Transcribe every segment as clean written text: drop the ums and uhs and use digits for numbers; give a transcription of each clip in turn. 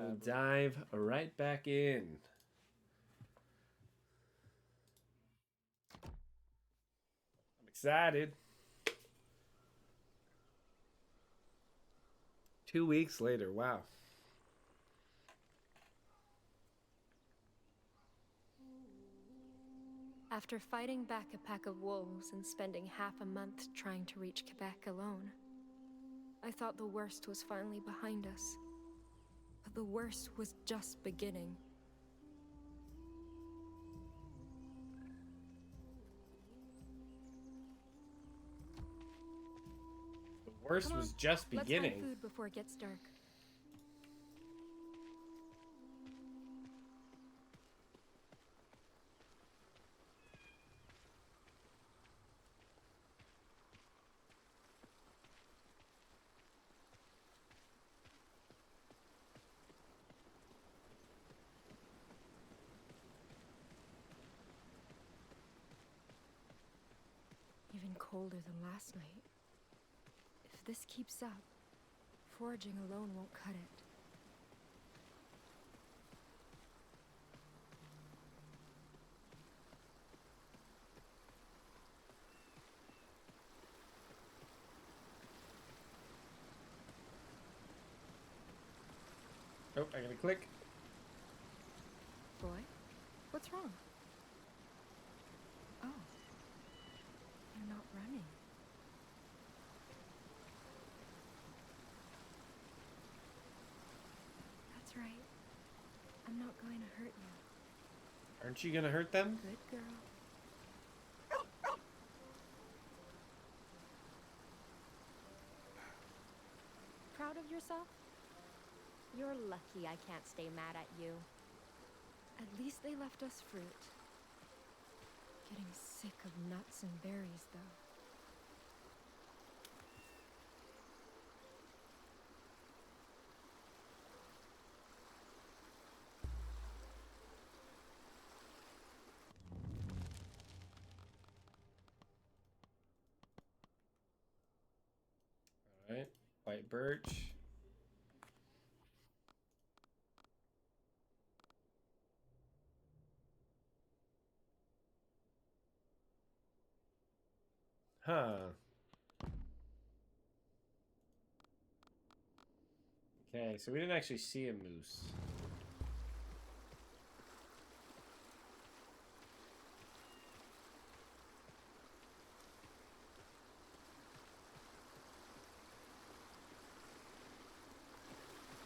And dive right back in. I'm excited. 2 weeks later, wow. After fighting back a pack of wolves and spending half a month trying to reach Quebec alone, I thought the worst was finally behind us. But the worst was just beginning. The worst was just beginning. Let's find food before it gets dark. Even colder than last night. If this keeps up, foraging alone won't cut it. Oh, I gotta click. Boy, what's wrong? Oh, you're not running. That's right. I'm not going to hurt you. Aren't you gonna hurt them? Good girl. Proud of yourself? You're lucky I can't stay mad at you. At least they left us fruit. Getting sick of nuts and berries, though. Alright. White birch. Huh. Okay, so we didn't actually see a moose.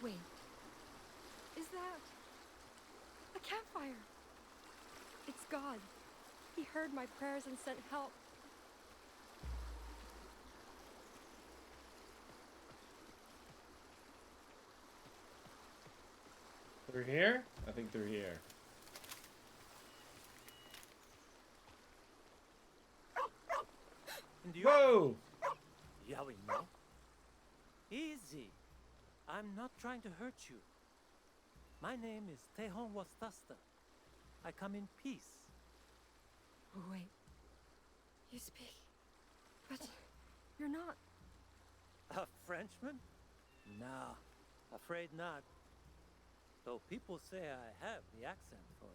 Wait. Is that a campfire? It's God. He heard my prayers and sent help. Through here? I think through here. Whoa! Yowing, no? Easy. I'm not trying to hurt you. My name is Tehon Wastasta. I come in peace. Oh, wait. You speak. But you're not. A Frenchman? Nah, afraid not. Though people say I have the accent for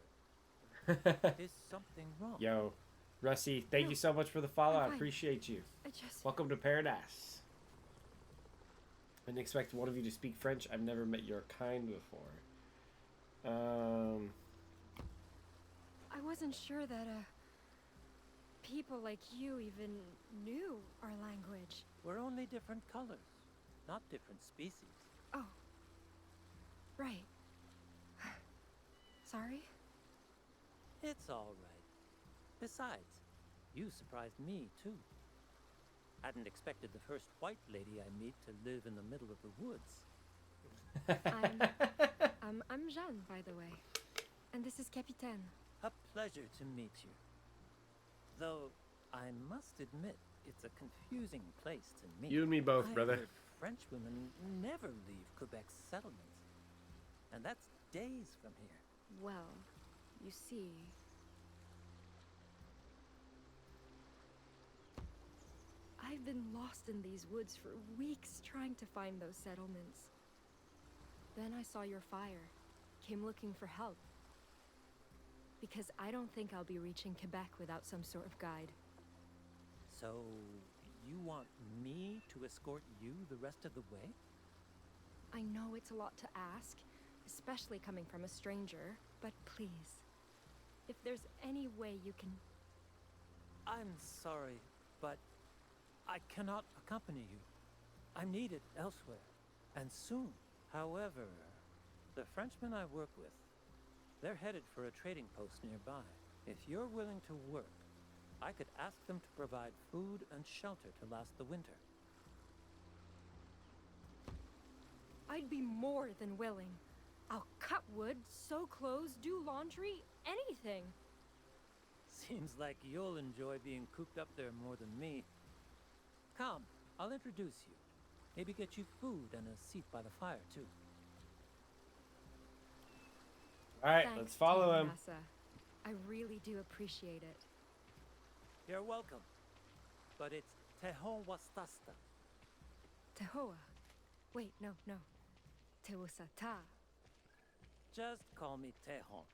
it. Is something wrong? Yo, Rusty, thank you so much for the follow. I appreciate you. Welcome to paradise. I didn't expect one of you to speak French. I've never met your kind before. I wasn't sure that, people like you even knew our language. We're only different colors, not different species. Oh. Right. Sorry? It's all right. Besides, you surprised me, too. Hadn't expected the first white lady I meet to live in the middle of the woods. I'm Jeanne, by the way. And this is Capitaine. A pleasure to meet you. Though, I must admit, it's a confusing place to meet. You and me both, brother. Heard French women never leave Quebec's settlements. And that's days from here. Well, you see... I've been lost in these woods for weeks trying to find those settlements. Then I saw your fire. Came looking for help. Because I don't think I'll be reaching Quebec without some sort of guide. So, you want me to escort you the rest of the way? I know it's a lot to ask, especially coming from a stranger, but please, if there's any way you can... I'm sorry, but I cannot accompany you. I'm needed elsewhere, and soon. However, the Frenchmen I work with, they're headed for a trading post nearby. If you're willing to work, I could ask them to provide food and shelter to last the winter. I'd be more than willing. I'll cut wood, sew clothes, do laundry, anything. Seems like you'll enjoy being cooped up there more than me. Come, I'll introduce you. Maybe get you food and a seat by the fire, too. Alright, Thanks, let's follow him. Nasa. I really do appreciate it. You're welcome. But it's Tehon Wastasta. Tehoa. Wait, no. Teosata. Just call me Tehon.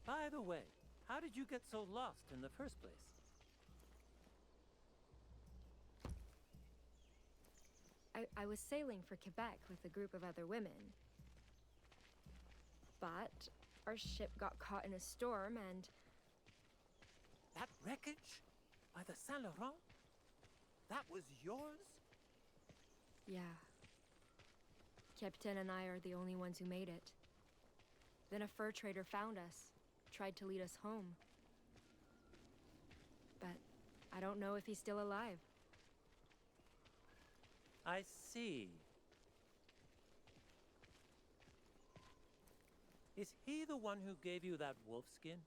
By the way, how did you get so lost in the first place? I was sailing for Quebec with a group of other women. But our ship got caught in a storm and... That wreckage? By the Saint Laurent? That was yours? Yeah. Captain and I are the only ones who made it. Then a fur trader found us, tried to lead us home. But I don't know if he's still alive. I see. Is he the one who gave you that wolf skin?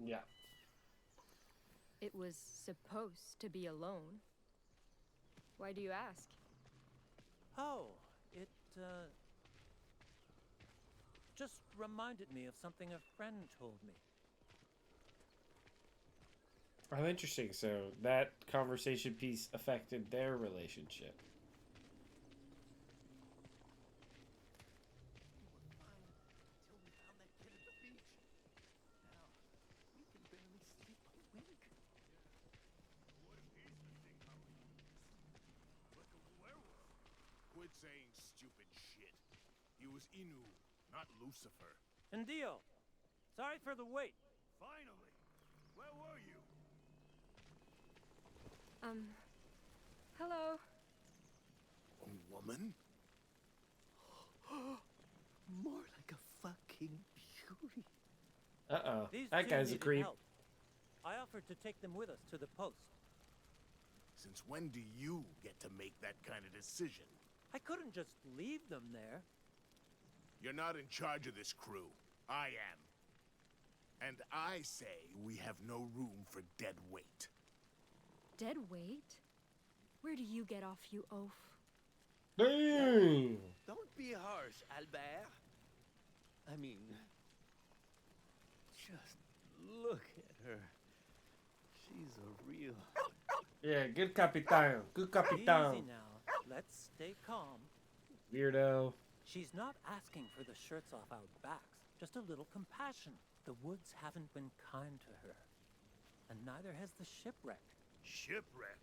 Yeah. It was supposed to be alone. Why do you ask? Oh, it, just reminded me of something a friend told me. Oh, interesting. So that conversation piece affected their relationship. Quit saying stupid shit. He was Innu, not Lucifer. Indio! Sorry for the wait. Finally! Where were you? Hello? A woman? More like a fucking beauty. Uh-oh. These That two guy's a needed creep. help. I offered to take them with us to the post. Since when do you get to make that kind of decision? I couldn't just leave them there. You're not in charge of this crew. I am. And I say we have no room for dead weight. Dead weight? Where do you get off, you oaf? Damn! Don't be harsh, Albert. I mean, just look at her. She's a real... Yeah, good Capitan. Good Capitan. Easy now. Let's stay calm. Weirdo. She's not asking for the shirts off our backs. Just a little compassion. The woods haven't been kind to her. And neither has the shipwreck. Shipwreck?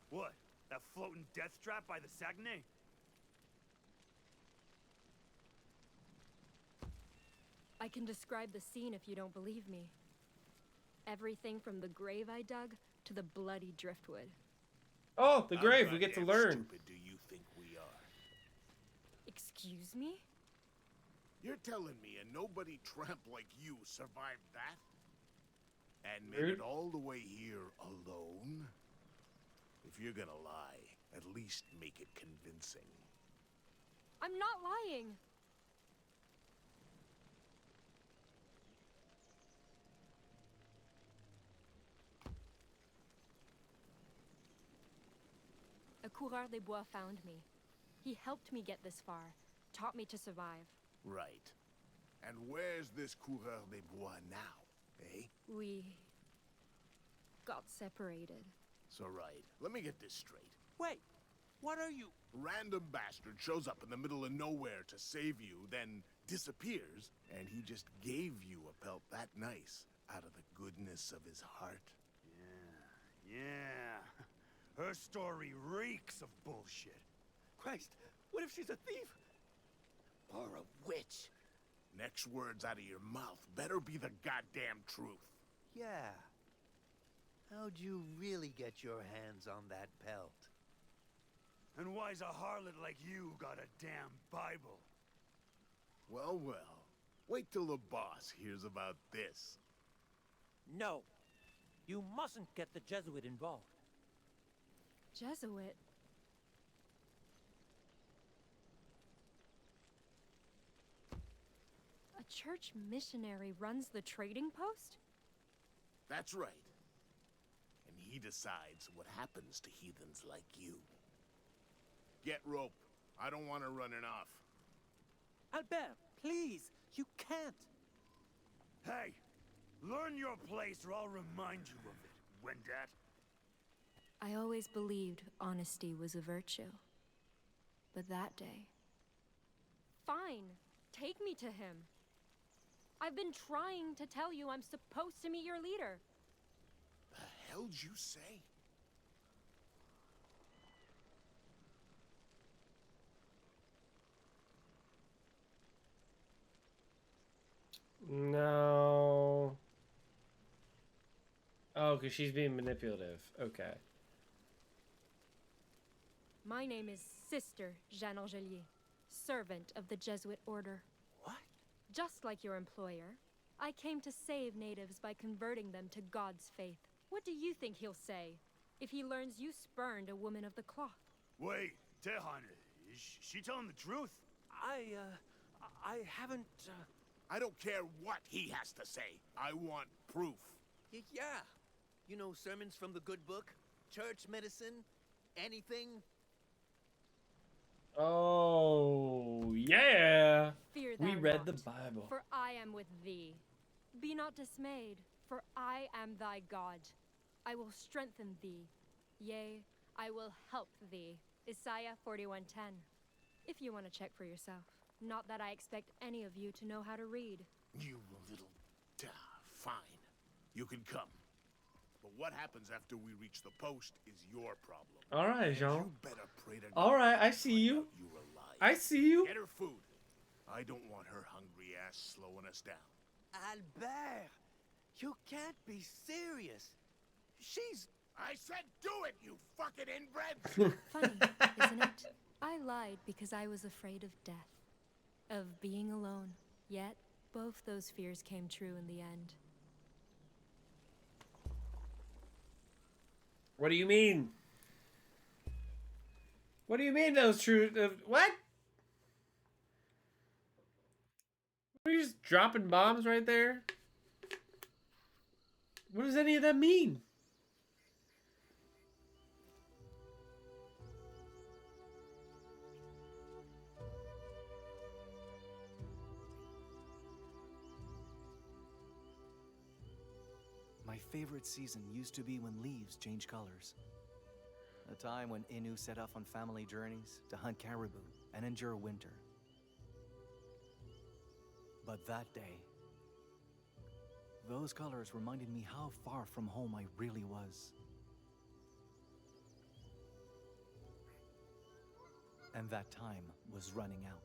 What? That floating death trap by the Saguenay? I can describe the scene if you don't believe me. Everything from the grave I dug to the bloody driftwood. Oh, the How grave. We get to goddamn learn. Stupid do you think we are? Excuse me? You're telling me a nobody tramp like you survived that? And made Rude. it all the way here alone? If you're gonna lie, at least make it convincing. I'm not lying. A coureur des bois found me. He helped me get this far, taught me to survive. Right. And where's this coureur des bois now, eh? We got separated. So right, let me get this straight. Wait, what are you? Random bastard shows up in the middle of nowhere to save you, then disappears, and he just gave you a pelt that nice out of the goodness of his heart. Yeah. Her story reeks of bullshit. Christ, what if she's a thief? Or a witch? Next words out of your mouth better be the goddamn truth. Yeah. How'd you really get your hands on that pelt? And why's a harlot like you got a damn Bible? Well, well. Wait till the boss hears about this. No. You mustn't get the Jesuit involved. Jesuit? A church missionary runs the trading post? That's right. And he decides what happens to heathens like you. Get rope. I don't want her running off. Albert, please, you can't. Hey, learn your place or I'll remind you of it, Wendat. I always believed honesty was a virtue. But that day... Fine. Take me to him. I've been trying to tell you I'm supposed to meet your leader. The hell'd you say? No. Oh, because she's being manipulative. Okay. My name is Sister Jeanne Angelier, servant of the Jesuit order. What? Just like your employer, I came to save natives by converting them to God's faith. What do you think he'll say if he learns you spurned a woman of the cloth? Wait, Tehan, is she telling the truth? I haven't, I don't care what he has to say. I want proof. Yeah. You know, sermons from the good book, church medicine, anything. Oh, yeah. Fear We thou read not, the Bible. for I am with thee. Be not dismayed, for I am thy God. I will strengthen thee. Yea, I will help thee. Isaiah 41:10. If you want to check for yourself. Not that I expect any of you to know how to read. You little... fine. You can come. But what happens after we reach the post is your problem. All right, Jean. You better pray to All God right, I see find you. out you're alive. I see you. Get her food. I don't want her hungry ass slowing us down. Albert, you can't be serious. She's... I said do it, you fucking inbred! Funny, isn't it? I lied because I was afraid of death. Of being alone. Yet, both those fears came true in the end. What do you mean? What do you mean those true... what? Are you just dropping bombs right there? What does any of that mean? My favorite season used to be when leaves change colors. A time when Innu set off on family journeys to hunt caribou and endure winter. But that day, those colors reminded me how far from home I really was. And that time was running out.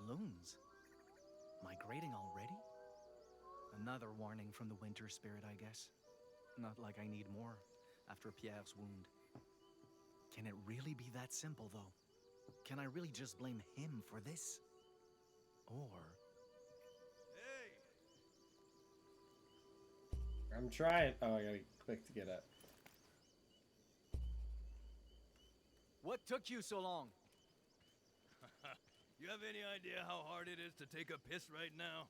Loons? Migrating already? Another warning from the winter spirit, I guess. Not like I need more after Pierre's wound. Can it really be that simple, though? Can I really just blame him for this? Or... Hey! I'm trying. Oh, I gotta click to get up. What took you so long? You have any idea how hard it is to take a piss right now?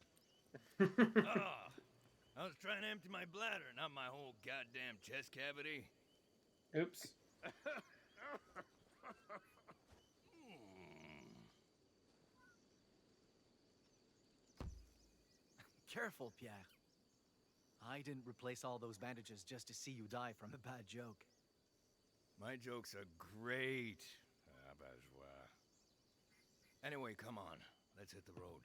I was trying to empty my bladder, not my whole goddamn chest cavity. Oops. Careful, Pierre. I didn't replace all those bandages just to see you die from a bad joke. My jokes are great. Ah, bourgeois. Anyway, come on. Let's hit the road.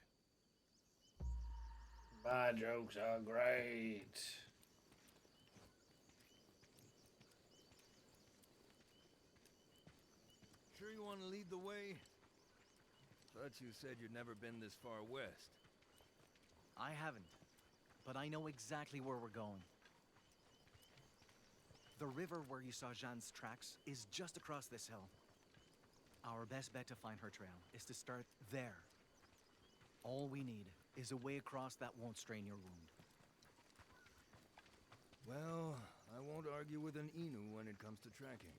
My jokes are great. Sure you want to lead the way? Thought you said you'd never been this far west. I haven't, but I know exactly where we're going. The river where you saw Jeanne's tracks is just across this hill. Our best bet to find her trail is to start there. All we need is a way across that won't strain your wound. Well, I won't argue with an Innu when it comes to tracking.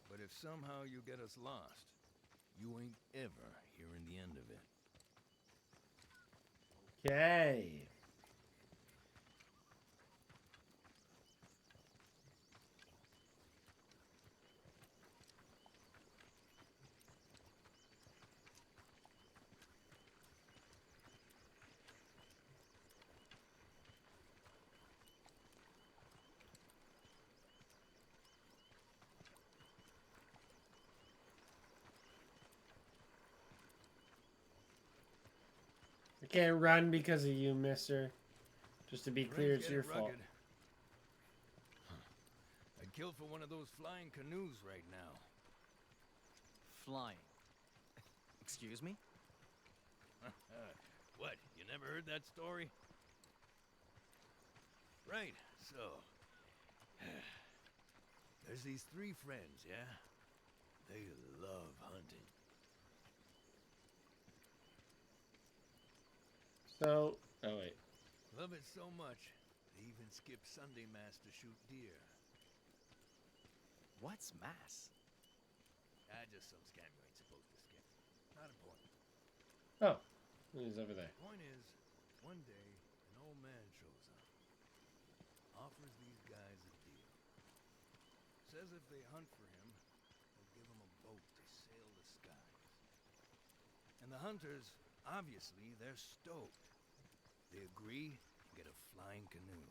But if somehow you get us lost, you ain't ever hearing the end of it. Okay. I can't run because of you, mister. Just to be clear, it's your fault. I'd kill for one of those flying canoes right now. Flying. Excuse me? What, you never heard that story? Right, so... There's these three friends, yeah? They love hunting. So, oh wait. Love it so much, they even skip Sunday Mass to shoot deer. What's Mass? Just some scam you ain't supposed to skip. Not important. Oh, he's over there. Point is, one day, an old man shows up. Offers these guys a deal. Says if they hunt for him, he'll give them a boat to sail the skies. And the hunters, obviously, they're stoked. They agree and get a flying canoe.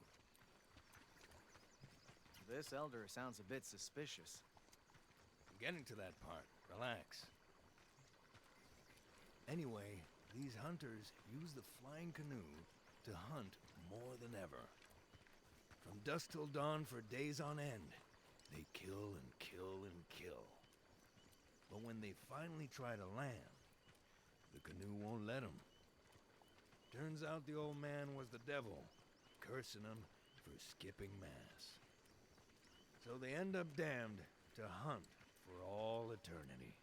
This elder sounds a bit suspicious. I'm getting to that part. Relax. Anyway, these hunters use the flying canoe to hunt more than ever. From dusk till dawn for days on end, they kill and kill and kill. But when they finally try to land, the canoe won't let them. Turns out the old man was the devil, cursing them for skipping Mass. So they end up damned to hunt for all eternity,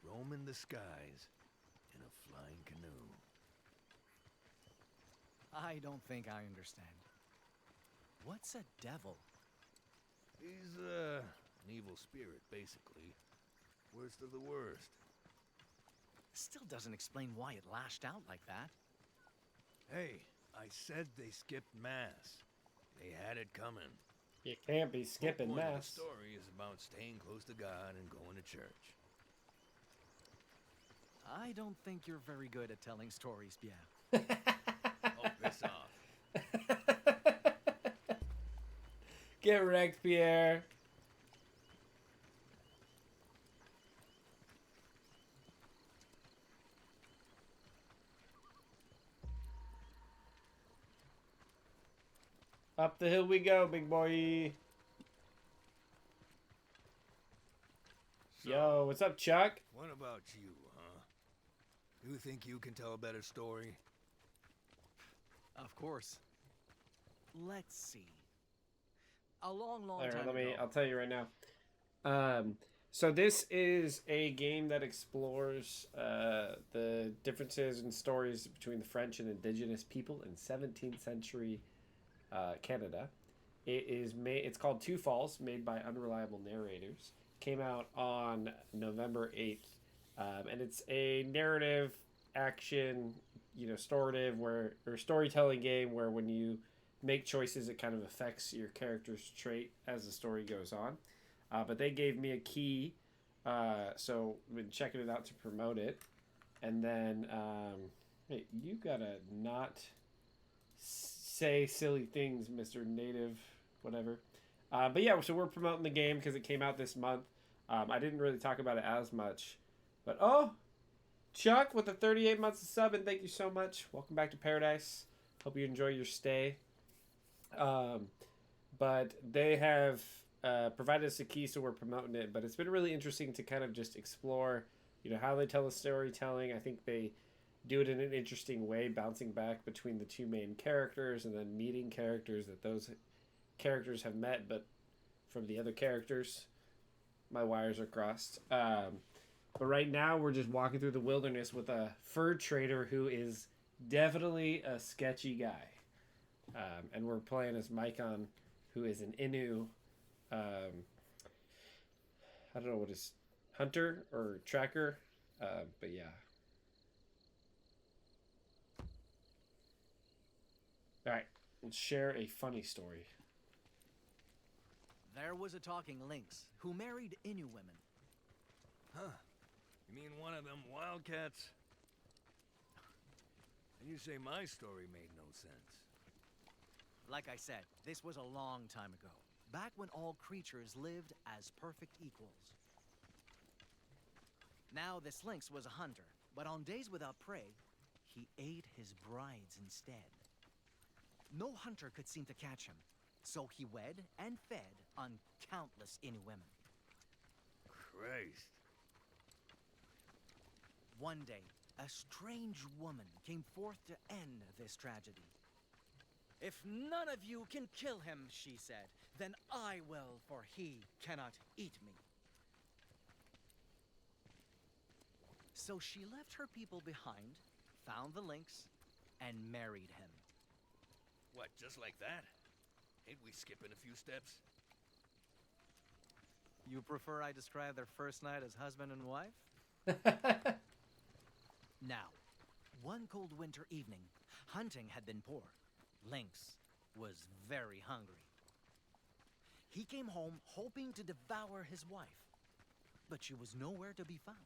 roaming the skies in a flying canoe. I don't think I understand. What's a devil? He's, an evil spirit, basically. Worst of the worst. Still doesn't explain why it lashed out like that. Hey, I said they skipped Mass. They had it coming. You can't be skipping The point of Mass. the story is about staying close to God and going to church. I don't think you're very good at telling stories, Pierre. Oh, piss off. Get wrecked, Pierre. Up the hill we go, big boy. So, Yo, what's up, Chuck? what about you, huh? You think you can tell a better story? Of course. Let's see. A long All right, time ago. I'll tell you right now. So this is a game that explores the differences in stories between the French and Indigenous people in 17th century Canada. It's called Two Falls, made by Unreliable Narrators. Came out on November 8th, and it's a narrative action, storytelling game where when you make choices, it kind of affects your character's trait as the story goes on. But they gave me a key, so I've been checking it out to promote it, and then Hey, you gotta not say silly things, Mr. Native, whatever. But yeah, so we're promoting the game because it came out this month. I didn't really talk about it as much. But oh, Chuck with the 38 months of sub, and thank you so much. Welcome back to Paradise. Hope you enjoy your stay. But they have provided us a key, so we're promoting it. But it's been really interesting to kind of just explore, how they tell the storytelling. I think they do it in an interesting way, bouncing back between the two main characters and then meeting characters that those characters have met, but from the other characters. My wires are crossed. But right now, we're just walking through the wilderness with a fur trader who is definitely a sketchy guy. And we're playing as Maikan, who is an Innu. I don't know what is hunter or tracker, but yeah. All right, let's share a funny story. There was a talking lynx who married Innu women. Huh. You mean one of them wildcats? And you say my story made no sense. Like I said, this was a long time ago. Back when all creatures lived as perfect equals. Now this lynx was a hunter, but on days without prey, he ate his brides instead. No hunter could seem to catch him, so he wed and fed on countless Innu women. Christ. One day, a strange woman came forth to end this tragedy. "If none of you can kill him," she said, "then I will, for he cannot eat me." So she left her people behind, found the lynx, and married him. What, just like that? Ain't we skipping a few steps? You prefer I describe their first night as husband and wife? Now, one cold winter evening, hunting had been poor. Lynx was very hungry. He came home hoping to devour his wife, but she was nowhere to be found.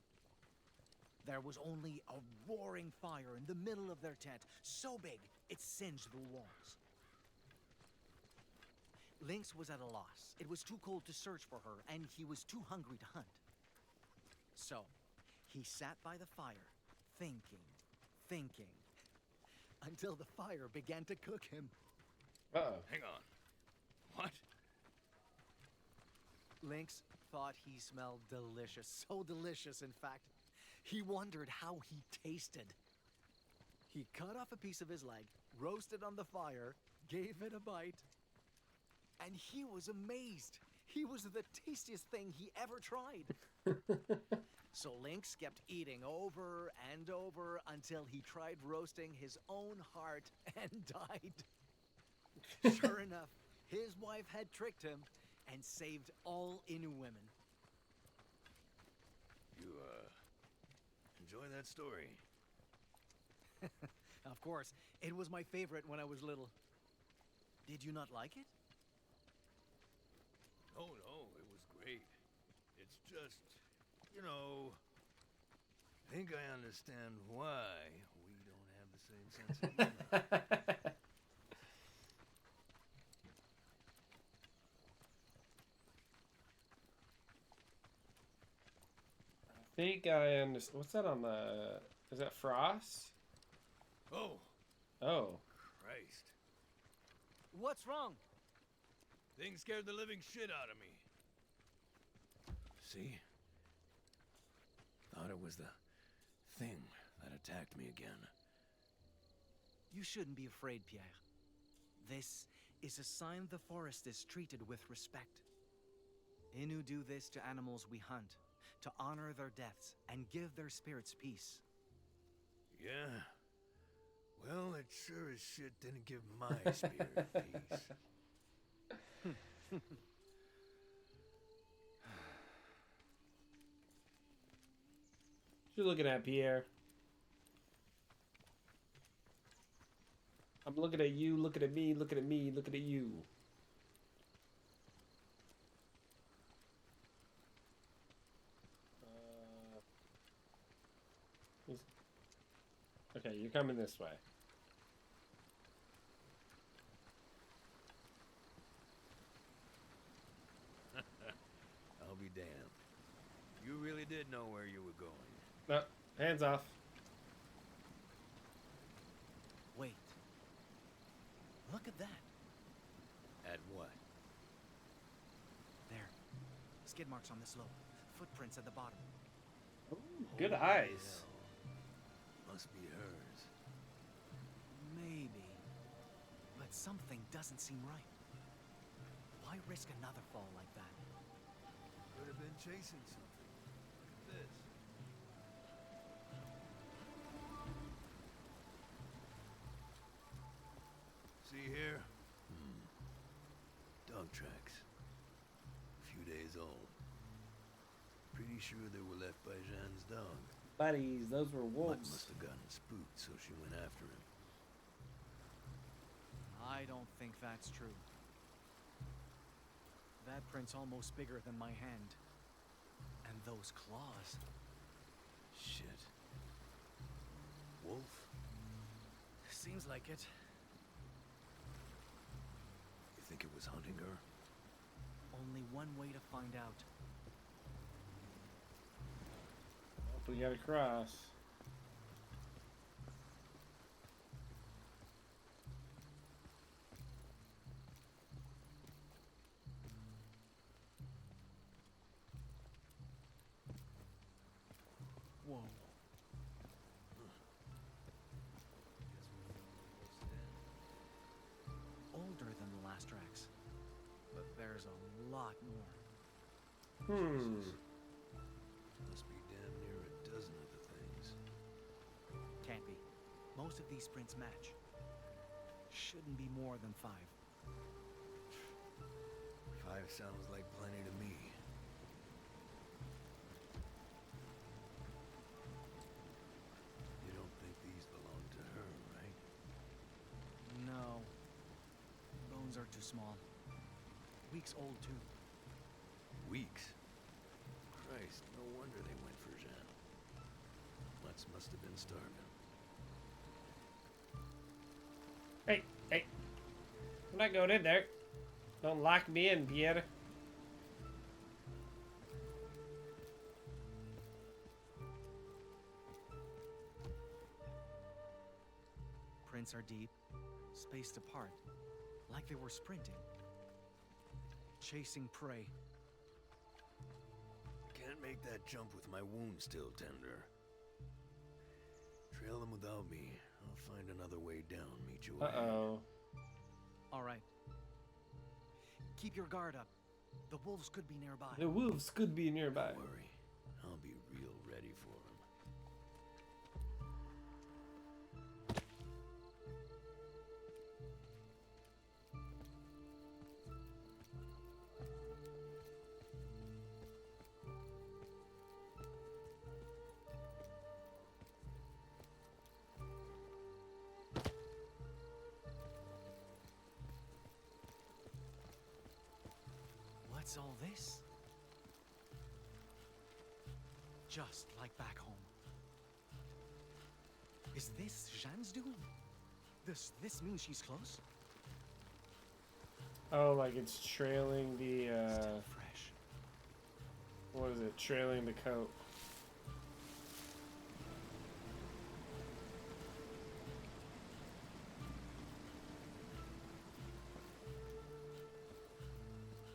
There was only a roaring fire in the middle of their tent, so big it singed the walls. Lynx was at a loss. It was too cold to search for her, and he was too hungry to hunt. So, he sat by the fire, thinking, until the fire began to cook him. Uh-oh. Hang on. What? Lynx thought he smelled delicious, so delicious, in fact. He wondered how he tasted. He cut off a piece of his leg, roasted on the fire, gave it a bite, and he was amazed. He was the tastiest thing he ever tried. So Lynx kept eating over and over until he tried roasting his own heart and died. Sure enough, his wife had tricked him and saved all Innu women. You, enjoy that story? Of course, it was my favorite when I was little. Did you not like it? Oh, no, it was great. It's just, I think I understand why we don't have the same sense of humor. I think I understand. What's that on the... Is that Frost? Oh, Oh. Christ. What's wrong? Thing scared the living shit out of me. See? Thought it was the thing that attacked me again. You shouldn't be afraid, Pierre. This is a sign the forest is treated with respect. Innu do this to animals we hunt, to honor their deaths and give their spirits peace. Yeah. Well, it sure as shit didn't give my spirit peace. What you looking at, Pierre? I'm looking at you, looking at me, looking at me, looking at you. Okay, you're coming this way. I'll be damned. You really did know where you were going. No, hands off. Wait. Look at that. At what? There. Skid marks on the slope. Footprints at the bottom. Good Holy eyes. hell. Must be hers. Maybe. But something doesn't seem right. Why risk another fall like that? Could have been chasing something. Look at this. See here? Dog tracks. A few days old. Pretty sure they were left by Jeanne's dog. Buddies, those were Mutt wolves. must have gotten spooked, so she went after him. I don't think that's true. That print's almost bigger than my hand. And those claws. Shit. Wolf? Seems like it. You think it was hunting her? Only one way to find out. We gotta cross. Whoa. Older than the last tracks. But there's a lot more. Must be damn near a dozen of the things. Can't be. Most of these prints match. Shouldn't be more than 5. 5 sounds like plenty to me. You don't think these belong to her, right? No. Bones are too small. Weeks old, too. Weeks? Christ, no wonder they went for Jeanne. Mutts must have been starving. Hey, hey. I'm not going in there. Don't lock me in, Pierre. Prints are deep, spaced apart, like they were sprinting. Chasing prey. Can't make that jump with my wound still tender. Trail them without me. I'll find another way down, meet you ahead. Uh-oh. All right. Keep your guard up. The wolves could be nearby. The wolves could be nearby. Don't worry. I'll be real ready for them. What's all this? Just like back home. Is this Jeanne's doing? Does this mean she's close? Oh, like it's trailing the, Still fresh. what is it? Trailing the coat.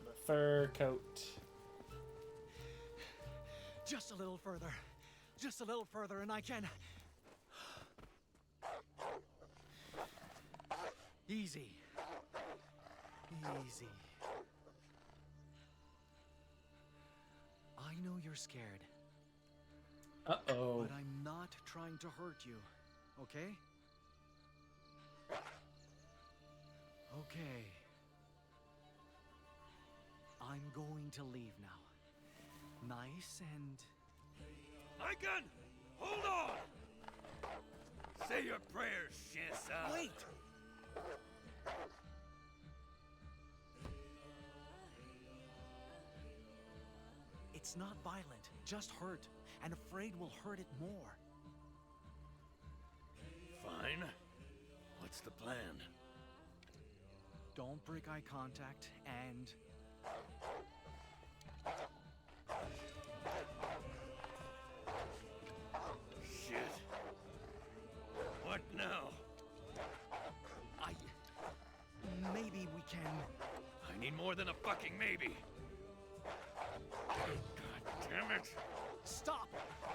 The fur coat. Just a little further. Just a little further and I can... Easy. Easy. I know you're scared. Uh-oh. But I'm not trying to hurt you, okay? Okay. I'm going to leave now. Nice and... Maikan! Hold on! Say your prayers, Shansa! Wait! It's not violent, just hurt, and afraid will hurt it more. the plan? Don't break eye contact, and... Shit. What now? Maybe we can... I need more than a fucking maybe. God damn it. Stop!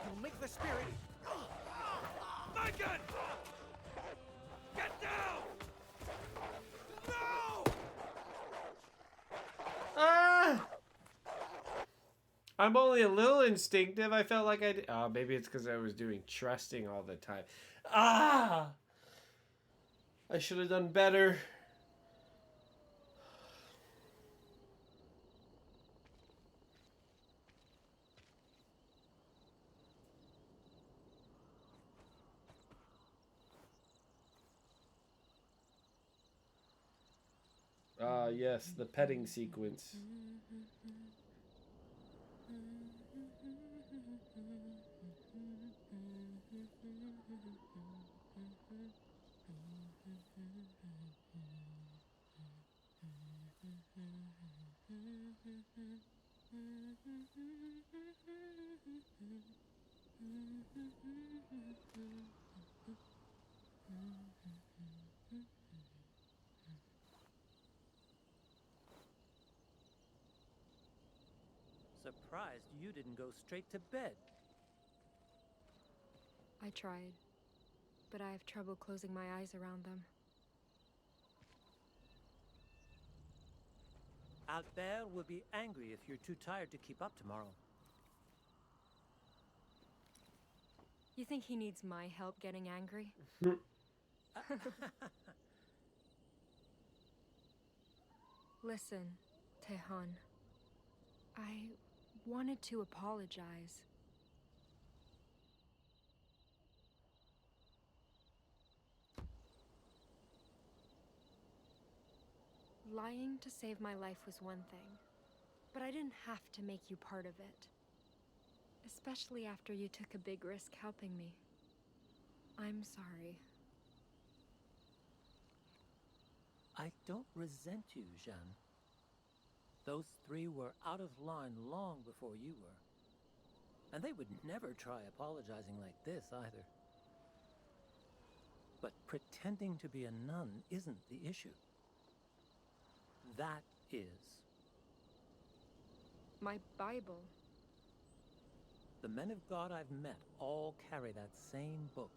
You'll make the spirit... Maikan! Get down! No! Ah! I'm only a little instinctive. I felt like I did. Oh, maybe it's because I was doing trusting all the time. Ah! I should have done better. Ah, yes, the petting sequence. Surprised you didn't go straight to bed. I tried, but I have trouble closing my eyes around them. Albert will be angry if you're too tired to keep up tomorrow. You think he needs my help getting angry? Listen, Tehan. I wanted to apologize. Lying to save my life was one thing, but I didn't have to make you part of it. Especially after you took a big risk helping me. I'm sorry. I don't resent you, Jeanne. Those three were out of line long before you were. And they would never try apologizing like this either. But pretending to be a nun isn't the issue. That is. My Bible. The men of God I've met all carry that same book.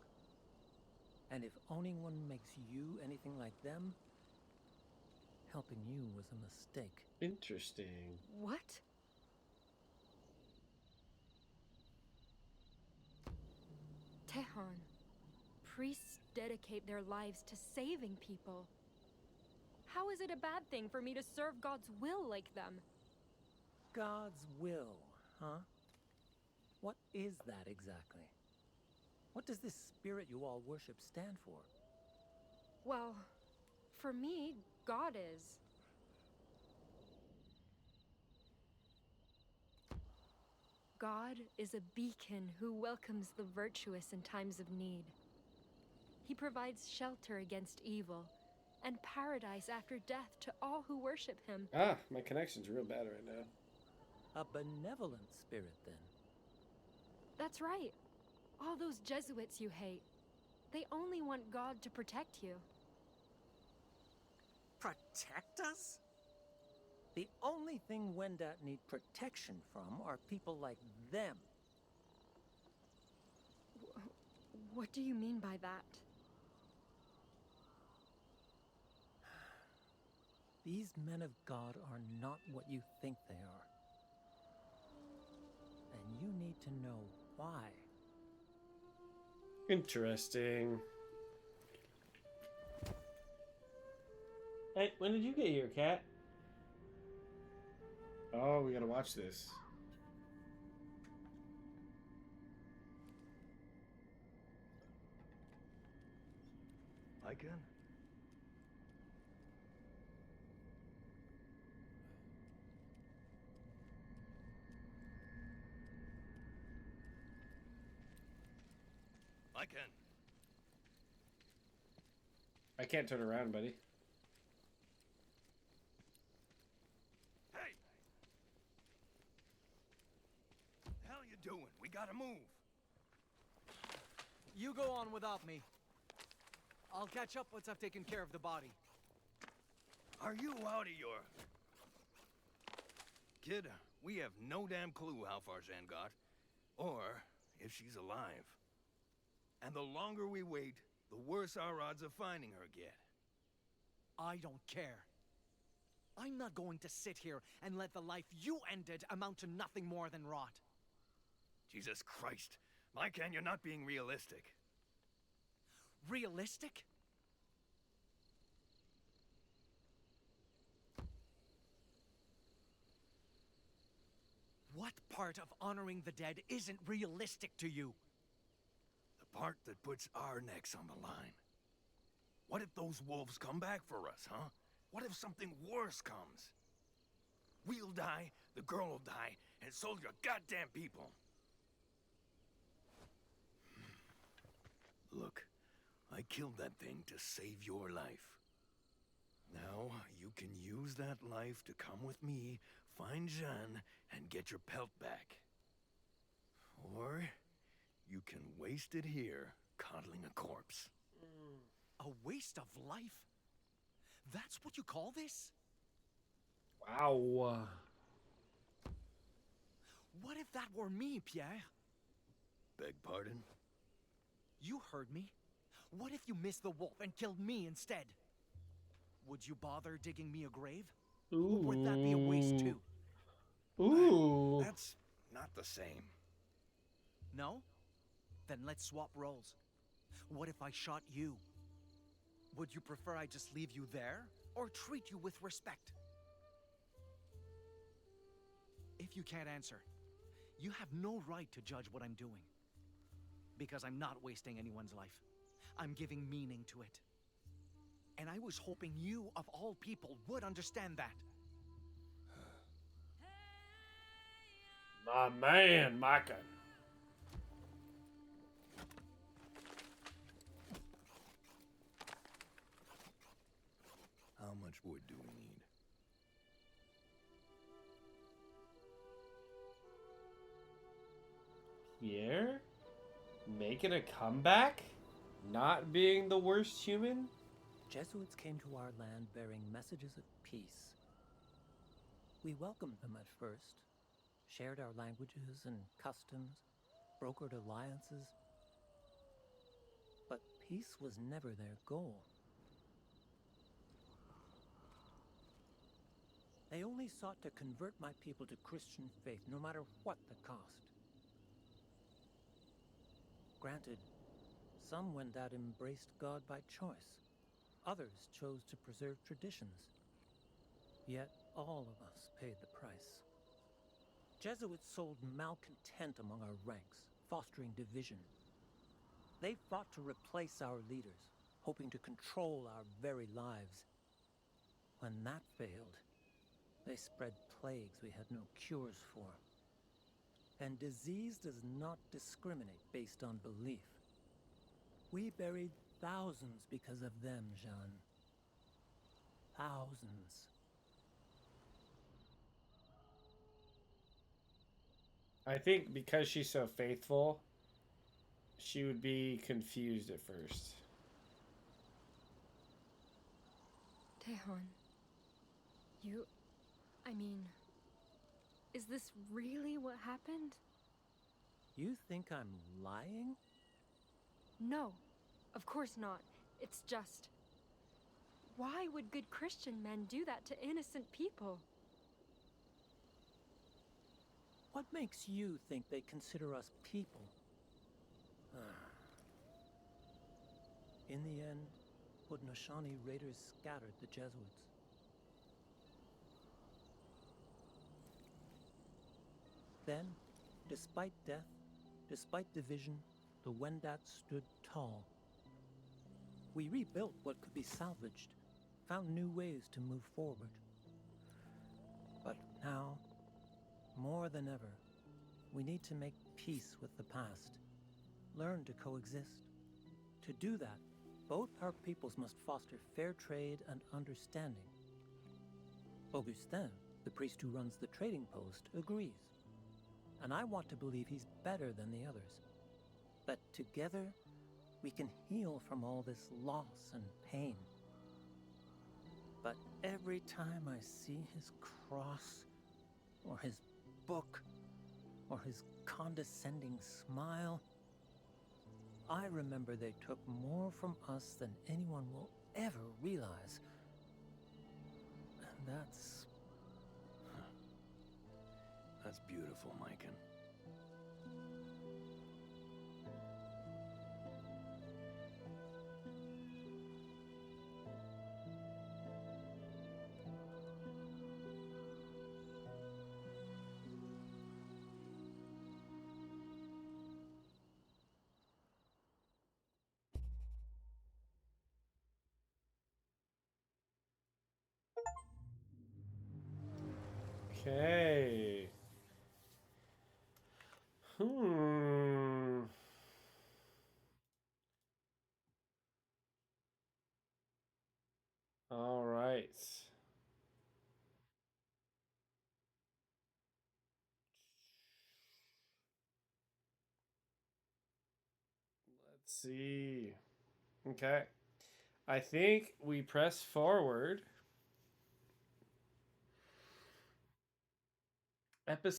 And if owning one makes you anything like them, helping you was a mistake. Interesting. What? Tehan, priests dedicate their lives to saving people. How is it a bad thing for me to serve God's will like them? God's will, huh? What is that exactly? What does this spirit you all worship stand for? Well, for me, God is. God is a beacon who welcomes the virtuous in times of need. He provides shelter against evil and paradise after death to all who worship him. Ah, my connection's real bad right now. A benevolent spirit, then. That's right. All those Jesuits you hate. They only want God to protect you. Protect us? The only thing Wendat need protection from are people like them. What do you mean by that? These men of God are not what you think they are. And you need to know why. Interesting. Hey, when did you get here, Cat? Oh, we gotta watch this. Maikan? Maikan! I can't turn around, buddy. Hey! The hell you doing? We gotta move. You go on without me. I'll catch up once I've taken care of the body. Are you out of your... Kid, we have no damn clue how far Jeanne got, or if she's alive. And the longer we wait, the worse our odds of finding her get. I don't care. I'm not going to sit here and let the life you ended amount to nothing more than rot. Jesus Christ. Maikan, you're not being realistic. Realistic? What part of honoring the dead isn't realistic to you? The part that puts our necks on the line. What if those wolves come back for us, huh? What if something worse comes? We'll die, the girl will die, and so will your goddamn people. Look, I killed that thing to save your life. Now, you can use that life to come with me, find Jeanne, and get your pelt back. Or, you can waste it here, coddling a corpse. A waste of life? That's what you call this? Wow. What if that were me, Pierre? Beg pardon? You heard me. What if you missed the wolf and killed me instead? Would you bother digging me a grave? Ooh. Or would that be a waste too? Ooh. That's not the same. No? Then let's swap roles. What if I shot you? Would you prefer I just leave you there, or treat you with respect? If you can't answer, you have no right to judge what I'm doing. Because I'm not wasting anyone's life. I'm giving meaning to it. And I was hoping you, of all people, would understand that. My man, Maikan. How much wood do we need? Pierre? Making a comeback? Not being the worst human? Jesuits came to our land bearing messages of peace. We welcomed them at first, shared our languages and customs, brokered alliances. But peace was never their goal. They only sought to convert my people to Christian faith, no matter what the cost. Granted, some went out embraced God by choice. Others chose to preserve traditions. Yet all of us paid the price. Jesuits sowed malcontent among our ranks, fostering division. They fought to replace our leaders, hoping to control our very lives. When that failed, they spread plagues we had no cures for. And disease does not discriminate based on belief. We buried thousands because of them, Jeanne. Thousands. I think because she's so faithful, she would be confused at first. Tejon, I mean, is this really what happened? You think I'm lying? No, of course not. It's just... why would good Christian men do that to innocent people? What makes you think they consider us people? In the end, Haudenosaunee raiders scattered the Jesuits. Then, despite death, despite division, the Wendat stood tall. We rebuilt what could be salvaged, found new ways to move forward. But now, more than ever, we need to make peace with the past, learn to coexist. To do that, Both our peoples must foster fair trade and understanding. Augustin, the priest who runs the trading post, agrees. And I want to believe he's better than the others. That together, we can heal from all this loss and pain. But every time I see his cross, or his book, or his condescending smile, I remember they took more from us than anyone will ever realize. And that's... That's beautiful, Maikan. Okay. All right. Let's see. Okay. I think we press forward. Episode